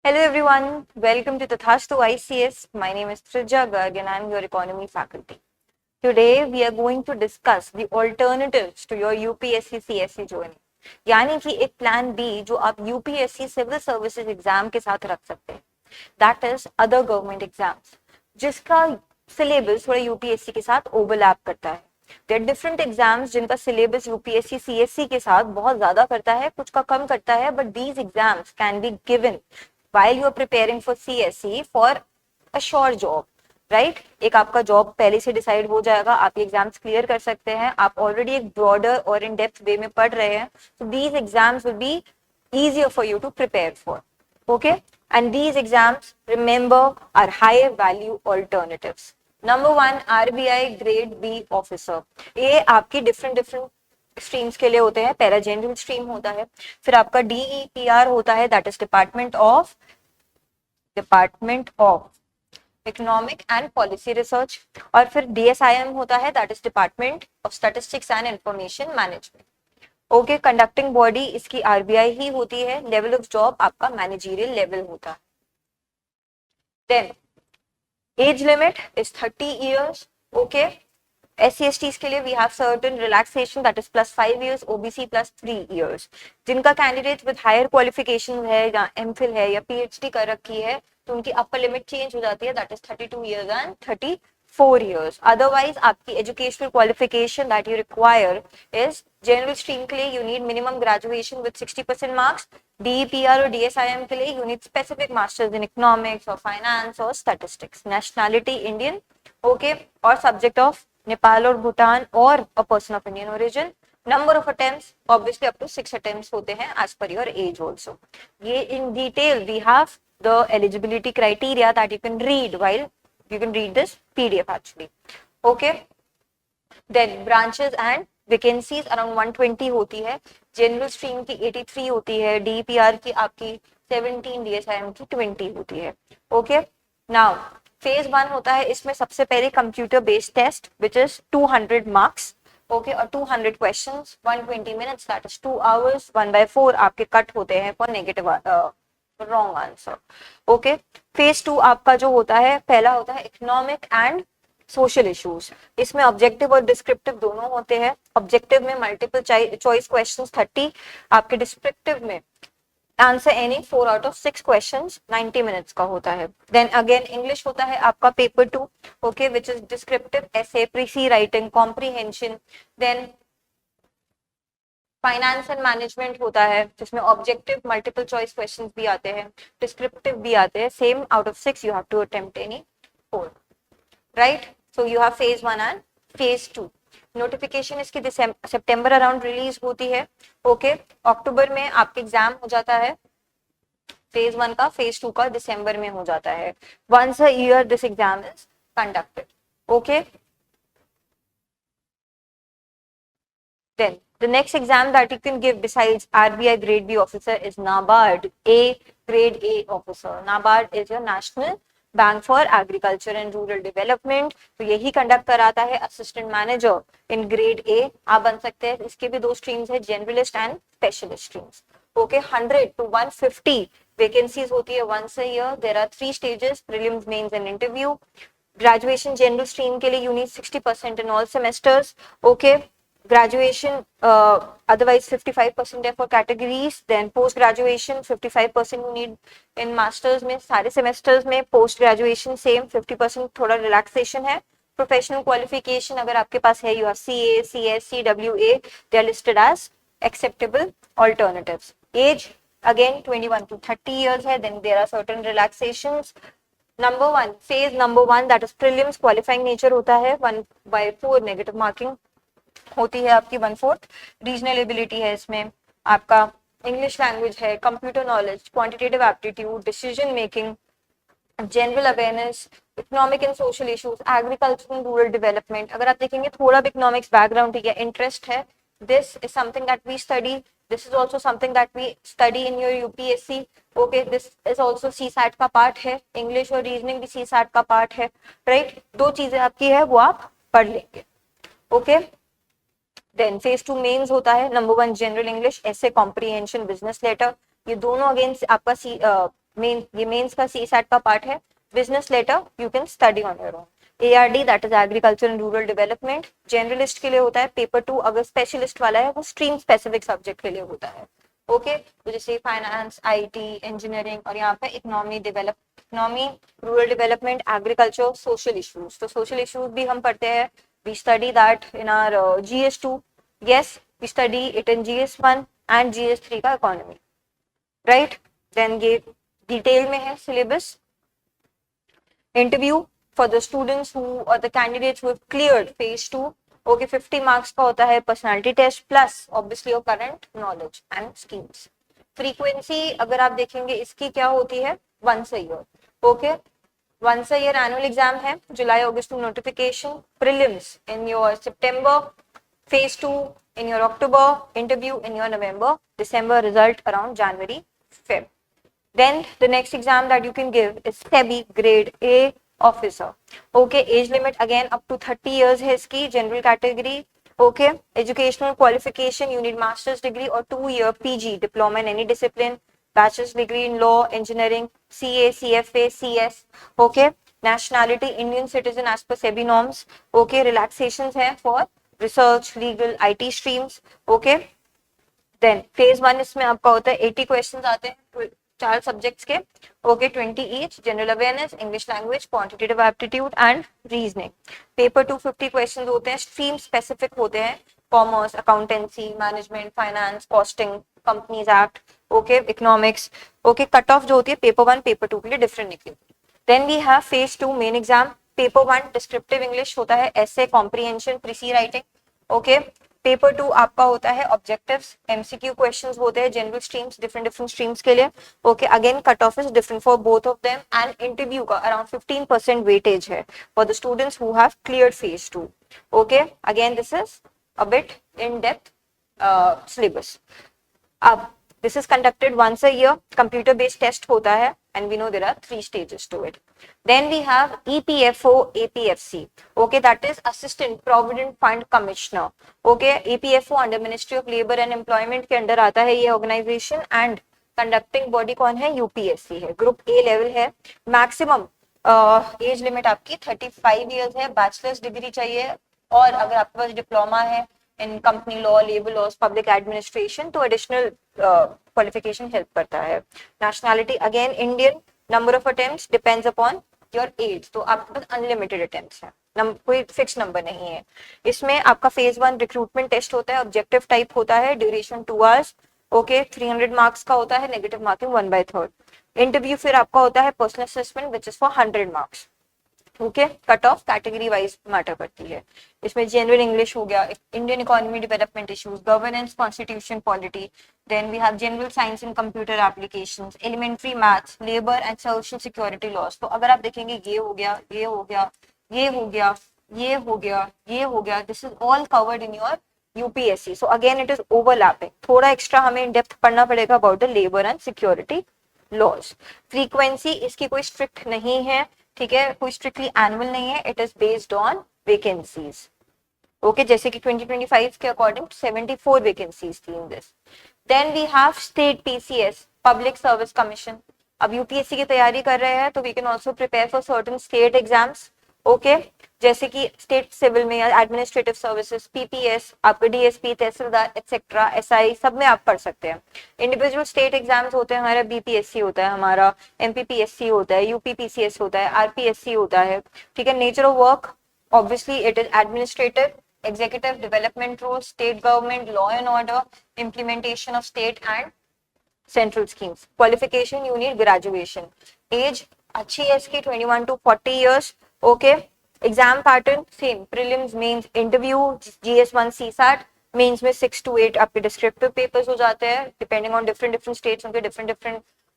Hello everyone, welcome to Tathastu ICS. My name is Trija Garg and I am your economy faculty. Today we are going to discuss the alternatives to your UPSC CSE journey. यानी कि एक plan B जो आप UPSC civil services exam के साथ रख सकते हैं, that is other government exams, जिसका सिलेबस थोड़ा यूपीएससी के साथ ओवरलैप करता है. देयर डिफरेंट एग्जाम्स जिनका सिलेबस यूपीएससी सीएससी के साथ बहुत ज्यादा करता है, कुछ का कम करता है, but these exams can be given while you are preparing for CSE for a sure job, right. एक आपका जॉब पहले से डिसाइड हो जाएगा, आप ये एग्जाम्स क्लियर कर सकते हैं, आप ऑलरेडी एक ब्रॉडर और इन डेप्थ वे में पढ़ रहे हैं, so these exams will be easier for you to prepare for. Okay, and these exams, remember, are higher value alternatives. Number 1, RBI grade B officer. ये आपकी डिफरेंट स्ट्रीम्स के लिए होते हैं. पहला जनरल स्ट्रीम होता है, फिर आपका DEPR होता है, that is department of economic and policy research, और फिर DSIM होता है, that is department of statistics and information management. Okay, conducting body इसकी RBI ही होती है. लेवल ऑफ जॉब आपका मैनेजरियल लेवल होता है. Then age limit is 30 years. Okay, SC/STs के लिए we have certain relaxation, that is +5 years, OBC +3 years. जिनका कैंडिडेट विद हायर क्वालिफिकेशन है या MPhil है या PhD कर रखी है, तो उनकी अपर लिमिट चेंज हो जाती है, that is 32 years and 34 years. Otherwise आपकी educational qualification that you require is general stream के लिए you need minimum graduation with 60% marks. DEPR और DSIM के लिए you need specific masters in economics और फाइनेंस और स्टैटिस्टिक्स. Nationality Indian. ओके, और subject of Nepal और भूटान और a person of Indian origin. Number of attempts obviously up to 6 attempts होते हैं as per your age also. ये in detail we have the eligibility criteria that you can read while you can read this PDF actually. Okay. Then branches and vacancies around 120 होती है. General stream की 83 होती है. DPR की आपकी 17, DSIM की 20 होती है. Okay. Now फेज 1 होता है, इसमें सबसे पहले computer based test which is 200 marks. Okay, और 200 questions, 120 minutes, that is 2 hours. 1/4 आपके कट होते हैं for negative wrong answer. Okay, phase 2 आपका जो होता है, पहला होता है इकोनॉमिक एंड सोशल इश्यूज. इसमें ऑब्जेक्टिव और डिस्क्रिप्टिव दोनों होते हैं. ऑब्जेक्टिव में मल्टीपल चॉइस क्वेश्चंस 30, आपके डिस्क्रिप्टिव में answer any 4 out of 6 questions 90 minutes का होता है. देन अगेन इंग्लिश होता है आपका paper 2, okay, which is descriptive, essay, precis writing, comprehension. Then finance and management होता है, जिसमें ऑब्जेक्टिव मल्टीपल चॉइस क्वेश्चंस भी आते हैं, डिस्क्रिप्टिव भी आते हैं. Same out of 6 you have to attempt any 4, right. So you have phase 1 and phase 2. Notification इसकी सितंबर अराउंड रिलीज होती है. ओके, अक्टूबर में आपके एग्जाम हो जाता है फेज 1 का. फेज 2 का दिसंबर में हो जाता है. Once a year this exam is conducted. Okay, then the next exam that you can give besides RBI grade B officer is NABARD A grade A officer. NABARD is your National bank for agriculture and rural development. तो यही conduct कराता है. Assistant manager in grade A आप बन सकते हैं. इसके भी 2 स्ट्रीम्स है, generalist and specialist streams. Okay, 100 to 150 vacancies होती है once a year. There are 3 stages, prelims, mains and interview. Graduation general stream के लिए you need 60% in all semesters. Okay, graduation otherwise 55% है for categories. then post graduation 55% you need in masters में सारे semesters में. post graduation same 50%, थोड़ा relaxation है. professional qualification अगर आपके पास है, you have CA, CS, CWA, they are listed as acceptable alternatives. age again 21 to 30 years है. then there are certain relaxations. number 1 phase number 1 that is prelims, qualifying nature होता है. 1/4 negative marking होती है आपकी. 1/4 regional ability है. इसमें आपका English language है, computer knowledge, quantitative aptitude, decision making, general awareness, economic and social issues, agriculture and rural development. अगर आप देखेंगे थोड़ा भी इकोनॉमिक्स बैकग्राउंड या इंटरेस्ट है, this is something that we study. This is also something that we study in your UPSC. Okay, this is also CSAT का part है. English और रीजनिंग भी CSAT का पार्ट है, राइट. 2 चीजें आपकी है वो आप पढ़ लेंगे. ओके, देन फेज 2 मेंस होता है. नंबर 1 जनरल इंग्लिश, ऐसे, कॉम्प्रीहेंशन, बिजनेस लेटर. ये दोनों अगेन आपका ये मेंस का CSAT का पार्ट है. Business letter you can study on your own. ARD that is agriculture and rural development, generalist के लिए होता है. पेपर 2 अगर स्पेशलिस्ट वाला है वो स्ट्रीम स्पेसिफिक सब्जेक्ट के लिए होता है. ओके तो जैसे फाइनेंस, IT, इंजीनियरिंग, और यहाँ पे economy, rural development, agriculture, social issues. तो सोशल इश्यूज भी हम पढ़ते हैं. We study that in our GS2. Yes, we study it in GS1 and GS3 का इकोनॉमी, राइट. देन ये डिटेल में है syllabus. Interview for the students who और the candidates who have cleared phase 2. Okay 50 marks का होता है. Personality test plus obviously your current knowledge and skills. Frequency अगर आप देखेंगे इसकी क्या होती है, once a year. Okay once a year annual exam है. जुलाई अगस्त to notification. Prelims in your सितंबर, phase 2 in your October, interview in your November, December, result around January, Feb. Then the next exam that you can give is SEBI grade A officer. Okay, age limit again up to 30 years है इसकी. general category. Okay, educational qualification you need master's degree or 2-year PG diploma in any discipline, bachelor's degree in law, engineering, CA, CFA, CS. Okay, nationality Indian citizen as per SEBI norms. Okay, relaxations है for research, legal, IT streams. Okay then phase 1 इसमें आपका होता है 80 questions आते हैं 4 subjects के. Okay 20 each. General awareness, English language, quantitative aptitude and reasoning. Paper 2 50 questions होते हैं. स्ट्रीम स्पेसिफिक होते हैं. Commerce, accountancy, management, finance, costing, companies act. Okay economics. Okay cut of जो होती है पेपर 1 पेपर 2 के लिए डिफरेंट निकली. Then we have phase 2 main exam. Paper 1 descriptive English होता है. ऐसे, comprehension, precis writing. Okay paper 2 आपका होता है ऑब्जेक्टिव्स, MCQ क्वेश्चंस होते हैं जनरल स्ट्रीम्स, डिफरेंट स्ट्रीम्स के लिए. Okay again cut off is different for both of them and interview का अराउंड 15% वेटेज है for the students who have cleared phase 2. Okay again this is a bit in depth syllabus. अब this is conducted once a year. computer based test hota hai and we know there are 3 stages to it. Then we have EPFO APFC. Okay, that is Assistant Provident Fund Commissioner. Okay, EPFO under Ministry of Labour and Employment के under आता है ये organization and conducting body कौन है, UPSC है. Group A level है. Maximum age limit आपकी 35 years है. बैचलर्स डिग्री चाहिए और अगर आपके पास डिप्लोमा है in company law, labour laws, public administration तो एडिशनल क्वालिफिकेशन हेल्प करता है. Nationality again Indian. Number of attempts depends upon your age. तो आपके पास अनलिमिटेड अटेम्प्ट्स है, कोई फिक्स नंबर नहीं है. इसमें आपका फेज 1 रिक्रूटमेंट टेस्ट होता है. ऑब्जेक्टिव टाइप होता है. Duration 2 hours. ओके 300 मार्क्स का होता है. Negative marking 1/3. इंटरव्यू फिर आपका होता है personal assessment which is for 100 marks. Okay cut off category wise matter करती है. इसमें जनरल इंग्लिश हो गया, Indian economy development issues, governance, constitution, polity. Then we have general science and computer applications, elementary maths, labour and social security laws. तो अगर आप देखेंगे ये हो गया, ये हो गया, ये हो गया, ये हो गया, ये हो गया, this is all covered in your UPSC. So again it is overlapping. थोड़ा एक्स्ट्रा हमें इन डेप्थ पढ़ना पड़ेगा about the labour and security laws. Frequency इसकी कोई स्ट्रिक्ट नहीं है, ठीक है, कोई स्ट्रिक्टली एनुअल नहीं है. It is based on vacancies. Okay जैसे कि 2025 के अकॉर्डिंग 74 वैकेंसीज थी in this. Then we have state PCS public service commission. अब UPSC की तैयारी कर रहे हैं तो we can also prepare for certain state exams. Okay जैसे कि स्टेट सिविल में या एडमिनिस्ट्रेटिव सर्विसेज, PPS, आपके DSP, तहसीलदार एक्सेट्रा, SI सब में आप पढ़ सकते हैं. इंडिविजुअल स्टेट एग्जाम्स होते हैं हमारा. BPSC होता है हमारा, MPPSC होता है, UPPCS होता है, RPSC होता है. ठीक है. Nature of work obviously it is administrative, executive, development roles, state government, law and order, implementation of state and central schemes. Qualification you need graduation. Age अच्छी है इसकी 21 to 40 years. Okay. Exam pattern same, prelims, mains, interview, GS1 CSAT. Mains में 6 to 8 आपके descriptive papers हो जाते हैं. Depending on different states उनके different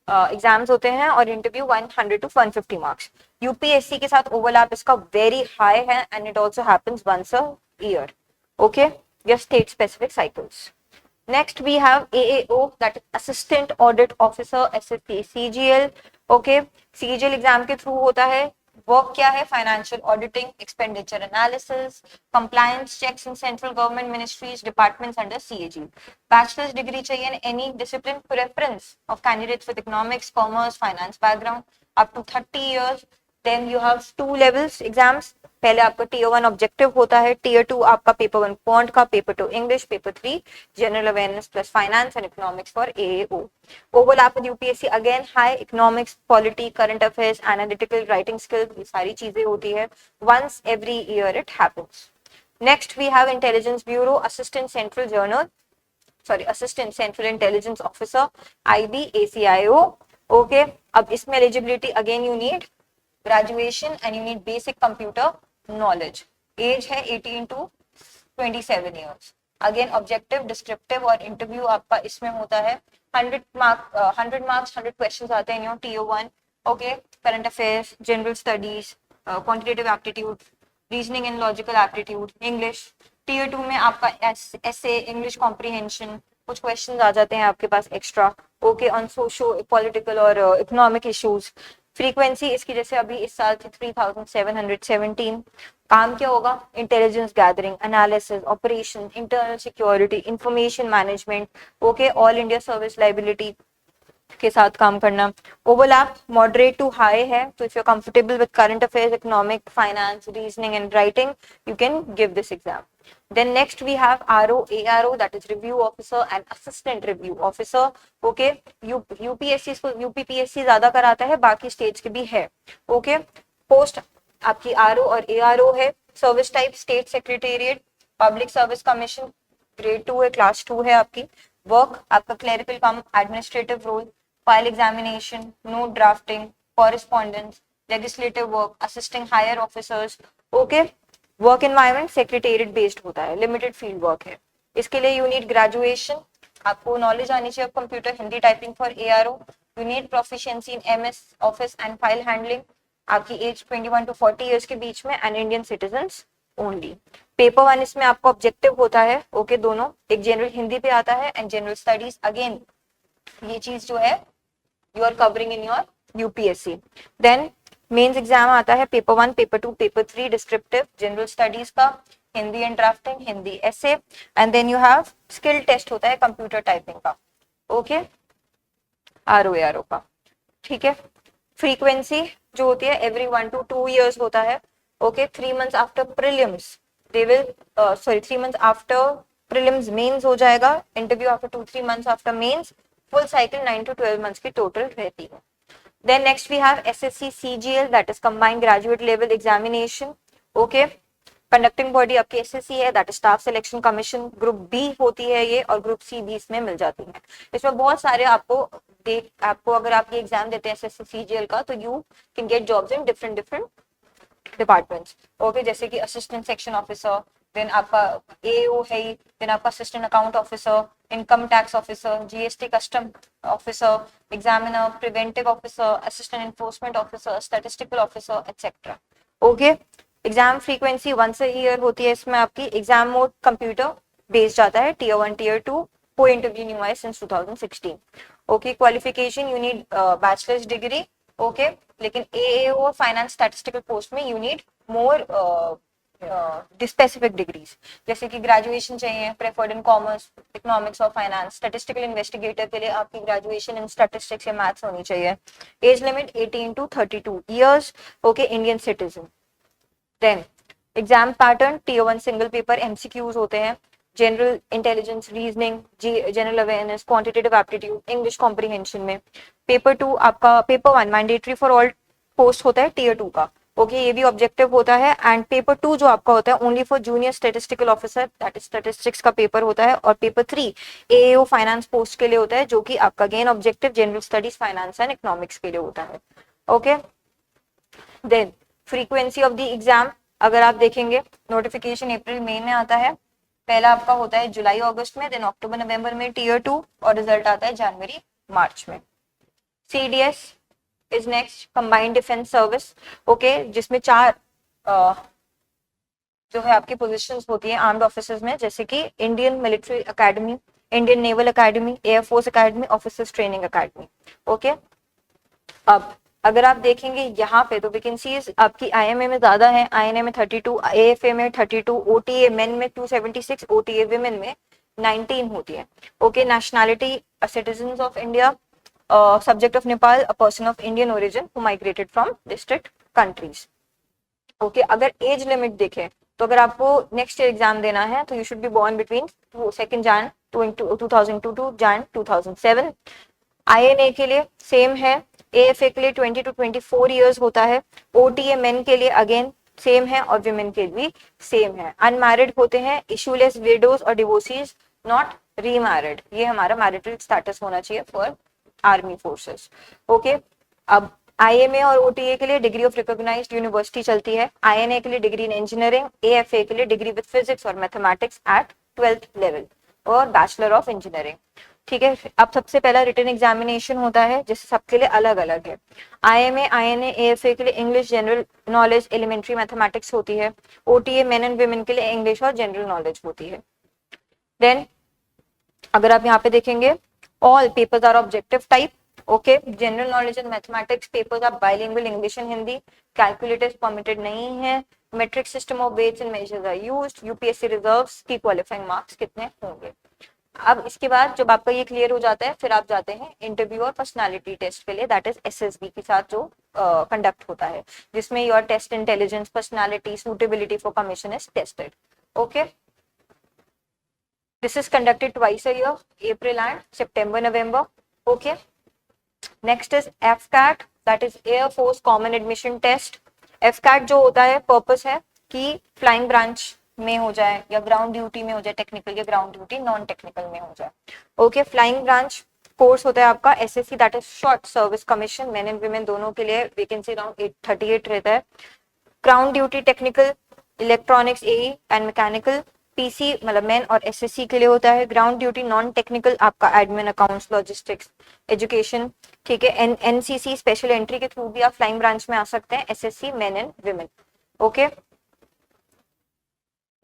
exams होते हैं. और इंटरव्यू 100 to 150 मार्क्स. UPSC के साथ ओवरलैप इसका वेरी हाई है and it also happens once a year. Okay, your state specific cycles. Next we have AAO, that is Assistant Audit Officer, SSC CGL. Okay, CGL exam के through होता है. Work क्या है? Financial auditing, expenditure analysis, compliance checks in central government ministries, departments under CAG. Bachelor's degree चाहिए in any discipline, preference of candidates with economics, commerce, finance background, up to 30 years। Then you have 2 levels exams. पहले आपका tier 1 objective होता है, tier 2 आपका paper 1 quant का, paper 2 English, paper 3 general awareness plus finance and economics for AAO. Overlap with UPSC again high, economics, polity, current affairs, analytical writing skills, ये सारी चीजें होती है। Once every year it happens. Next we have intelligence bureau, assistant central journal, sorry assistant central intelligence officer, IB, ACIO. Okay, अब इसमें eligibility again you need graduation and you need basic computer knowledge. As है 18 to 27 years। Again objective, descriptive और interview आपका इसमें होता है। 100 marks 100 questions आते हैं tier 1। Okay, current affairs, general studies, quantitative aptitude, reasoning and logical aptitude, English. Tier 2 में आपका एसे, इंग्लिश कॉम्प्रिहेंशन, कुछ क्वेश्चंस आ जाते हैं आपके पास extra. Okay, on socio political और इकोनॉमिक इश्यूज। फ्रीक्वेंसी इसकी जैसे अभी इस साल थी 3717। काम क्या होगा? Intelligence gathering, analysis, operation, internal security, information management. Okay, all India service liability के साथ काम करना। ओवरलैप मॉडरेट टू हाई है, तो if you are comfortable with current affairs, economic, finance, reasoning and writing, you can give this exam. Then next we have RO, ARO, that is review officer and assistant review officer. Okay, UPSC को UPPSC ज्यादा कराता है, बाकी states के भी है। Okay, post आपकी RO और ARO है। Service type state secretariat, public service commission, grade 2 है, क्लास 2 है आपकी। वर्क आपका clerical cum administrative role, file examination, note drafting, correspondence, legislative work, assisting higher officers. Okay, work environment secretariat based होता है, limited field work है। इसके लिए you need graduation, आपको नॉलेज आनी चाहिए computer, Hindi typing for ARO. You need proficiency in MS office and file handling. आपकी as 21 to 40 years के बीच में and Indian citizens only. Paper 1 इसमें आपका ऑब्जेक्टिव होता है। ओके, दोनों, एक जनरल हिंदी पे आता है एंड जनरल स्टडीज। अगेन ये चीज जो है you are covering in your UPSC. Then mains exam आता है, paper 1, paper 2, paper 3 descriptive, general studies का, Hindi and drafting, Hindi essay, and then you have skill test होता है कंप्यूटर टाइपिंग का। ओके, आरओ का, ठीक है। फ्रीक्वेंसी जो होती है एवरी 1 to 2 years होता है। Okay, 3 months after prelims they will, 3 months after prelims mains हो जाएगा, interview after 2-3 months after mains, full cycle 9 to 12 months की टोटल रहती है। Then next we have SSC CGL, that is combined graduate level examination. Okay, conducting body आपकी SSC है, that is staff selection commission, group B होती है ये, और group C भी इसमें मिल जाती है। इसमें बहुत सारे आपको अगर आप ये एग्जाम देते हैं SSC CGL का, तो you can get jobs in different departments. Okay, जैसे कि असिस्टेंट सेक्शन ऑफिसर, देन आपका एओ है, देन आपका assistant account officer, income tax officer, GST custom officer, examiner, preventive officer, assistant enforcement officer, statistical officer etcetera. Okay, exam frequency once a year होती है इसमें आपकी। Exam mode computer based जाता है, tier 1, tier 2, कोई interview नहीं हुआ है since 2016। Okay, qualification you need bachelors degree. Okay, लेकिन एएओ फाइनेंस स्टैटिस्टिकल पोस्ट में you need more specific degrees, जैसे कि ग्रेजुएशन चाहिए, प्रेफर्ड इन कॉमर्स, इकोनॉमिक्स और फाइनेंस। स्टैटिस्टिकल इन्वेस्टिगेटर के लिए आपकी ग्रेजुएशन इन स्टैटिस्टिक्स या मैथ्स होनी चाहिए। Age limit 18 to 32 years। Okay, Indian citizen. Then exam pattern, tier 1 single paper MCQs होते हैं, general intelligence, reasoning, general awareness, quantitative aptitude, English comprehension में। पेपर 2 आपका, paper 1 mandatory for all post होता है tier 2 का। Okay, ये भी objective होता है। एंड पेपर 2 जो आपका होता है only for junior statistical officer, that is statistics का पेपर होता है। और पेपर 3 एएओ फाइनेंस पोस्ट के लिए होता है, जो कि आपका again objective general studies, finance and economics के लिए होता है। Okay, then frequency of the exam अगर आप देखेंगे, नोटिफिकेशन अप्रैल मई में आता है, पहला आपका होता है जुलाई अगस्त में, देन अक्टूबर नवंबर में टीयर 2, और रिजल्ट आता है जनवरी मार्च में। CDS is next, combined defence service. Okay, जिसमें 4 जो है आपकी पोजीशंस होती है आर्म्ड ऑफिसर्स में, जैसे कि Indian military academy, Indian naval academy, air force academy, officers training academy. Okay, अब अगर आप देखेंगे यहाँ पे तो वैकेंसीज आपकी आईएमए में ज्यादा है, आईएनए में 32, एएफए में 32, ओटीए मेन में 276, ओटीए विमेन में 19 होती है। Okay, nationality citizen of India, subject of Nepal, a person of Indian origin who migrated from district countries. Okay, अगर एज लिमिट देखें तो अगर आपको नेक्स्ट ईयर एग्जाम देना है तो you should be born between 2 Jan 2002 to Jan 2007। INA के लिए सेम है, एएफए के लिए 20 to 24 ईयर्स होता है, ओटीए मेन के लिए अगेन सेम है और विमेन के लिए भी सेम है। अनमैरिड होते हैं, इशूलेस विडोज और डिवोर्सीज, नॉट रीमैरिड। ये हमारा मैरिटल स्टेटस होना चाहिए फॉर आर्मी फोर्सेस। ओके, अब आईएमए और ओटीए के लिए डिग्री ऑफ रिकॉग्नाइज्ड यूनिवर्सिटी चलती है, आईएनए के लिए डिग्री इन इंजीनियरिंग, एएफए के लिए डिग्री विद फिजिक्स और मैथमेटिक्स एट 12th लेवल और बैचलर ऑफ इंजीनियरिंग। ठीक है, अब सबसे पहला रिटन एग्जामिनेशन होता है जिससे सबके लिए अलग अलग है। आईएमए आईएनए एएफए के लिए English general knowledge elementary mathematics होती है, ओटीए मेन एंड वुमेन के लिए इंग्लिश और जनरल नॉलेज होती है। देन अगर आप यहाँ पे देखेंगे all papers are objective type. Okay, general knowledge and mathematics papers are bilingual, English and Hindi, calculators permitted नहीं है, metric system of weights and measures are used, UPSC reserves की क्वालिफाइंग मार्क्स कितने होंगे। अब इसके बाद जब आपका ये क्लियर हो जाता है फिर आप जाते हैं इंटरव्यू और पर्सनालिटी टेस्ट के लिए, दैट इज एसएसबी के साथ जो कंडक्ट होता है, जिसमें your test intelligence, personality, suitability for commission is tested. Okay, this is conducted twice a year, April and September, November. Okay, next is FCAT, that is Air Force Common Admission Test. FCAT जो होता है purpose है कि flying branch में हो जाए या ground duty में हो जाए, टेक्निकल या ग्राउंड ड्यूटी नॉन टेक्निकल में हो जाए। ओके, फ्लाइंग ब्रांच कोर्स होता है आपका SSC, that is short service commission, men and women दोनों के लिए वैकेंसी अराउंड 838 रहता है। Ground duty technical, electronics AE and mechanical, PC मतलब मेन और एसएससी के लिए होता है। ग्राउंड ड्यूटी नॉन टेक्निकल आपका एडमिन, अकाउंट्स, लॉजिस्टिक्स, एजुकेशन। ठीक है, एनसीसी स्पेशल एंट्री के थ्रू भी आप फ्लाइंग ब्रांच में आ सकते हैं, SSC men and women. Okay,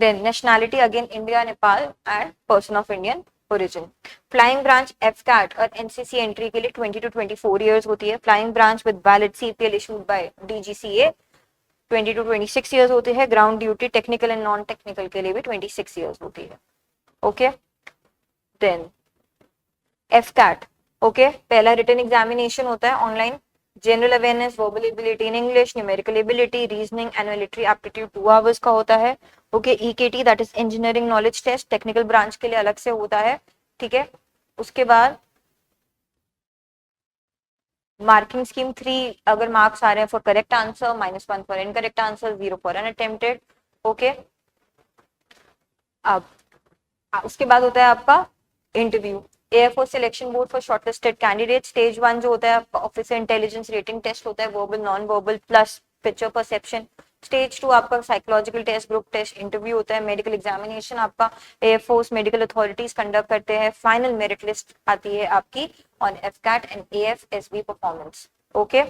then nationality again India, Nepal and person of Indian origin. Flying branch AFCAT और एनसीसी एंट्री के लिए 20 to 24 ईयर्स होती है। Flying branch with valid CPL issued by DGCA 20 to 26 years होती है। Ground duty technical and non technical के लिए भी 26 ईयर्स होती है। Okay, then AFCAT. ओके, पहला रिटन एग्जामिनेशन होता है online, general awareness, verbal ability in English, numerical ability, reasoning and military aptitude 2 hours का होता है। Okay, EKT that is engineering knowledge test, technical branch के लिए अलग से होता है। ठीक है, उसके बाद मार्किंग स्कीम 3, अगर मार्क्स आ रहे हैं for correct answer, -1 for incorrect answer, 0 for unattempted. Okay, अब उसके बाद होता है आपका interview, air force selection board for shortlisted candidate. Stage 1 जो होता है आपका ऑफिसर इंटेलिजेंस रेटिंग टेस्ट होता है, verbal, non verbal plus picture perception. Stage 2 आपका psychological test, group test, interview होता है। मेडिकल एग्जामिनेशन आपका एयरफोर्स मेडिकल अथॉरिटीज कंडक्ट करते हैं। फाइनल मेरिट लिस्ट आती है आपकी on AFCAT and AFSB performance. Okay,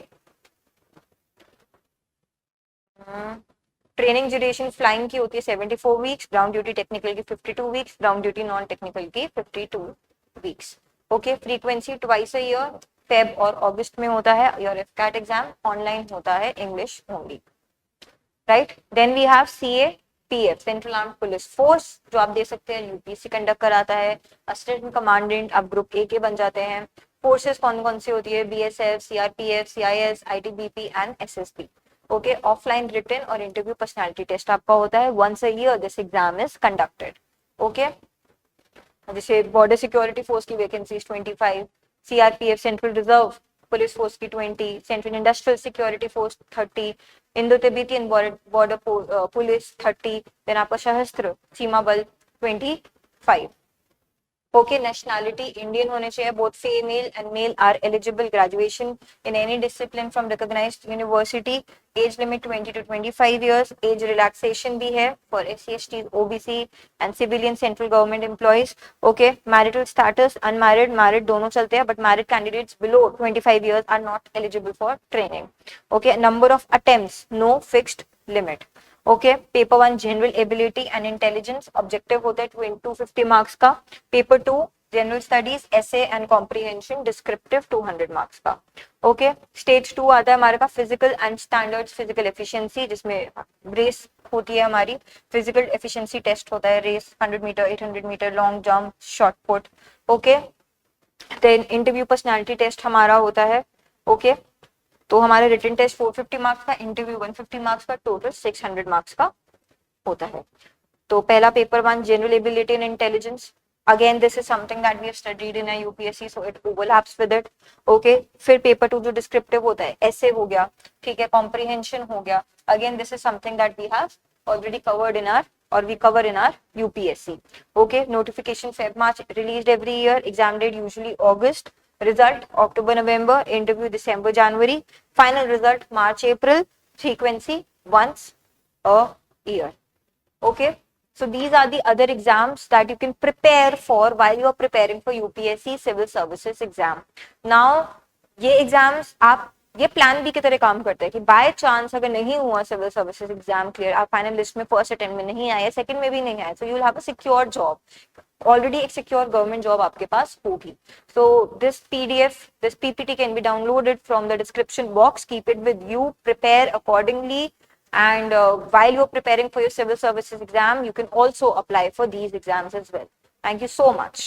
training duration flying की होती है 74 वीक्स, ग्राउंड ड्यूटी टेक्निकल की 52 weeks, ground duty non technical की 52 weeks. Okay, frequency twice a year, Feb और अगस्त में होता है। योर एफकैट एग्जाम ऑनलाइन होता है, English only, right. Then we have CA PF, central armed police force, जो आप दे सकते हैं यूपीएससी कंडक्ट कराता है। असिस्टेंट कमांडेंट आप ग्रुप ए के बन जाते हैं। फोर्सेस कौन कौन सी होती है, BSF, CRPF, CIS, ITBP and SSB. Okay, offline written और इंटरव्यू पर्सनालिटी टेस्ट आपका होता है once a year, this exam is conducted. Okay, जैसे बॉर्डर सिक्योरिटी फोर्स की vacancy 25, CRPF central reserve police force की 20, central industrial security force 30, Indo Tibetan border police 30, then आपका सशस्त्र सीमा बल 25। Okay, nationality Indian होने चाहिए, both female and male are eligible, graduation in any discipline from recognised university, age limit 20 to 25 years, age relaxation भी है for SC/ST, OBC and civilian central government employees. Okay, marital status unmarried, married दोनों चलते हैं, but married candidates below 25 years are not eligible for training. Okay, number of attempts no fixed limit. Okay, paper 1 general ability and intelligence objective होता है 250 marks का। Paper 2 general studies, essay and comprehension, descriptive 200 marks का. Okay, stage 2 आता है हमारे पास physical and standards physical efficiency, जिसमें race होती है हमारी. फिजिकल एफिशिएंसी टेस्ट होता है, race 100 metre, 800 metre, long jump, short put. Okay, then interview personality test हमारा होता है. ओके, तो हमारे रिटन टेस्ट 450 मार्क्स का, इंटरव्यू 150 मार्क्स का, टोटल 600 मार्क्स का होता है. तो पहला paper 1 general ability and intelligence. Again this is something that we have studied in UPSC, so it overlaps with it. Okay, फिर पेपर 2 जो डिस्क्रिप्टिव होता है, ऐसे हो गया, ठीक है, कॉम्प्रिहेंशन हो गया. Again this is something that we have already covered in our or we cover in our UPSC. Okay, notification Feb March released every year, exam date usually August, result October November, interview December January, final result March April, frequency once a year. Okay, so these are the other exams that you can prepare for while you are preparing for UPSC civil services exam. Now ये exams आप ये plan B की तरह काम करते हैं कि by chance अगर नहीं हुआ सिविल सर्विसेज एग्जाम क्लियर, आप फाइनल लिस्ट में फर्स्ट अटेम्प्ट में नहीं आए, सेकंड में भी नहीं आए, so you will have a secure job. Already एक सिक्योर गवर्नमेंट जॉब आपके पास होगी. So this PDF, this PPT can be downloaded from the description box. Keep it with you, prepare accordingly, and while you're preparing for your civil services exam, you can also apply for these exams as well. Thank you so much.